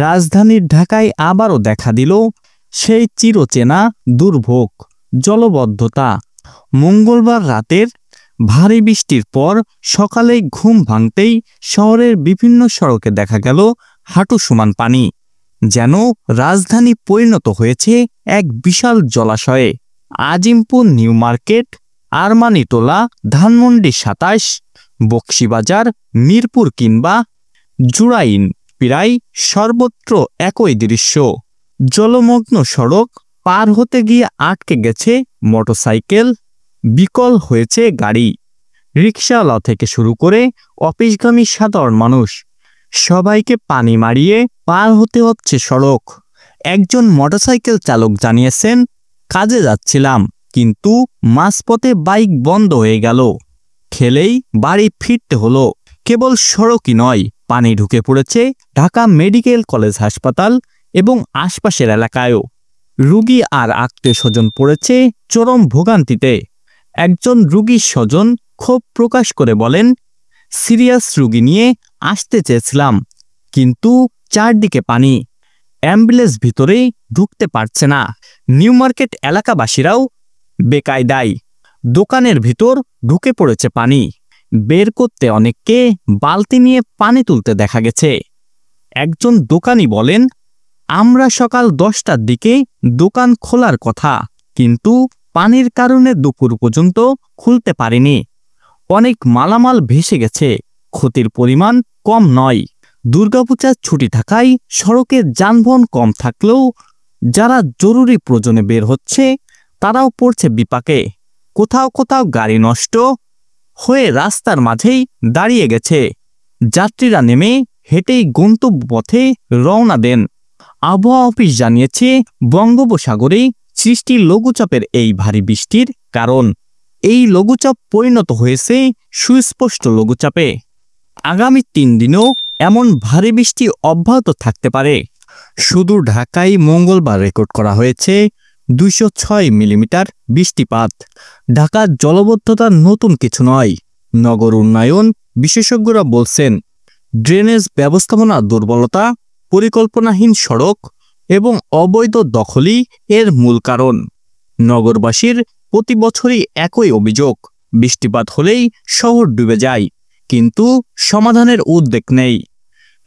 রাজধানীর ঢাকায় আবারও দেখা দিল সেই চিরচেনা দুর্ভোগ, জলবদ্ধতা। মঙ্গলবার রাতের ভারী বৃষ্টির পর সকালে ঘুম ভাঙতেই শহরের বিভিন্ন সড়কে দেখা গেল হাঁটু সমান পানি। যেন রাজধানী পরিণত হয়েছে এক বিশাল জলাশয়ে। আজিমপুর, নিউ মার্কেট, আরমানিটোলা, ধানমন্ডি ২৭, বকশীবাজার, মিরপুর কিংবা জুরাইন, প্রায় সর্বত্র একই দৃশ্য। জলমগ্ন সড়ক পার হতে গিয়ে আটকে গেছে মোটরসাইকেল, বিকল হয়েছে গাড়ি। রিকশাওয়ালা থেকে শুরু করে অফিসগামী সাধারণ মানুষ সবাইকে পানি মারিয়ে পার হতে হচ্ছে সড়ক। একজন মোটরসাইকেল চালক জানিয়েছেন, কাজে যাচ্ছিলাম, কিন্তু মাঝপথে বাইক বন্ধ হয়ে গেল। খেলেই বাড়ি ফিরতে হলো। কেবল সড়কই নয়, পানি ঢুকে পড়েছে ঢাকা মেডিকেল কলেজ হাসপাতাল এবং আশপাশের এলাকায়ও। রোগী আর আত্মীয় স্বজন পড়েছে চরম ভোগান্তিতে। একজন রোগীর স্বজন ক্ষোভ প্রকাশ করে বলেন, সিরিয়াস রোগী নিয়ে আসতে চেয়েছিলাম, কিন্তু চারদিকে পানি, অ্যাম্বুলেন্স ভিতরে ঢুকতে পারছে না। নিউ মার্কেট এলাকাবাসীরাও বেকায়দায়। দোকানের ভিতর ঢুকে পড়েছে পানি। বের করতে অনেককে বালতি নিয়ে পানি তুলতে দেখা গেছে। একজন দোকানি বলেন, আমরা সকাল 10টার দিকে দোকান খোলার কথা, কিন্তু পানির কারণে দুপুর পর্যন্ত খুলতে পারিনি। অনেক মালামাল ভেসে গেছে। ক্ষতির পরিমাণ কম নয়। দুর্গাপূজার ছুটি থাকায় সড়কে যানবাহন কম থাকলেও যারা জরুরি প্রয়োজনে বের হচ্ছে তারাও পড়ছে বিপাকে। কোথাও কোথাও গাড়ি নষ্ট হয়ে রাস্তার মাঝেই দাঁড়িয়ে গেছে। যাত্রীরা নেমে হেঁটেই গন্তব্য পথে রওনা দেন। আবহাওয়া অফিস জানিয়েছে, বঙ্গোপসাগরে সৃষ্টি লঘুচাপের এই ভারী বৃষ্টির কারণ এই লঘুচাপ পরিণত হয়েছে সুস্পষ্ট লঘুচাপে। আগামী 3 দিনও এমন ভারী বৃষ্টি অব্যাহত থাকতে পারে। শুধু ঢাকায় মঙ্গলবার রেকর্ড করা হয়েছে 206 মিলিমিটার বৃষ্টিপাত। ঢাকার জলবদ্ধতা নতুন কিছু নয়। নগর উন্নয়ন বিশেষজ্ঞরা বলছেন, ড্রেনেজ ব্যবস্থাপনা দুর্বলতা, পরিকল্পনাহীন সড়ক এবং অবৈধ দখলই এর মূল কারণ। নগরবাসীর প্রতি বছরই একই অভিযোগ, বৃষ্টিপাত হলেই শহর ডুবে যায়, কিন্তু সমাধানের উদ্যোগ নেই।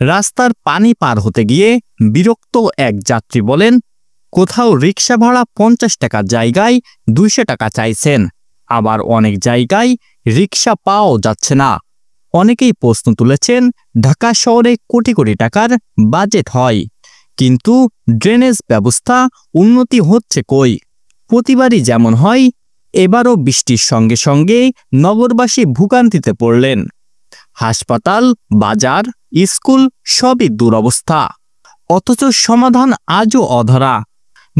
রাস্তার পানি পার হতে গিয়ে বিরক্ত এক যাত্রী বলেন, কোথাও রিকশা ভাড়া 50 টাকার জায়গায় 200 টাকা চাইছেন, আবার অনেক জায়গায় রিকশা পাওয়াও যাচ্ছে না। অনেকেই প্রশ্ন তুলেছেন, ঢাকা শহরে কোটি কোটি টাকার বাজেট হয়, কিন্তু ড্রেনেজ ব্যবস্থা উন্নতি হচ্ছে কই? প্রতিবারই যেমন হয়, এবারও বৃষ্টির সঙ্গে সঙ্গে নগরবাসী ভোগান্তিতে পড়লেন। হাসপাতাল, বাজার, স্কুল সবই দুরবস্থা, অথচ সমাধান আজও অধরা।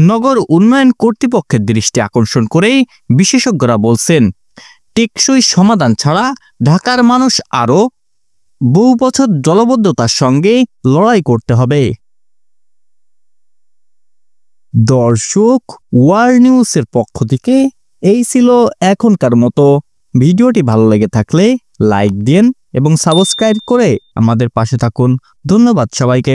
নগর উন্নয়ন কর্তৃপক্ষের দৃষ্টি আকর্ষণ করে বিশেষজ্ঞরা বলছেন, টেকসই সমাধান ছাড়া ঢাকার মানুষ আরও বহু বছর জলবদ্ধতার সঙ্গে লড়াই করতে হবে। দর্শক, ওয়ার নিউজের পক্ষ থেকে এই ছিল এখনকার মতো। ভিডিওটি ভালো লেগে থাকলে লাইক দিন এবং সাবস্ক্রাইব করে আমাদের পাশে থাকুন। ধন্যবাদ সবাইকে।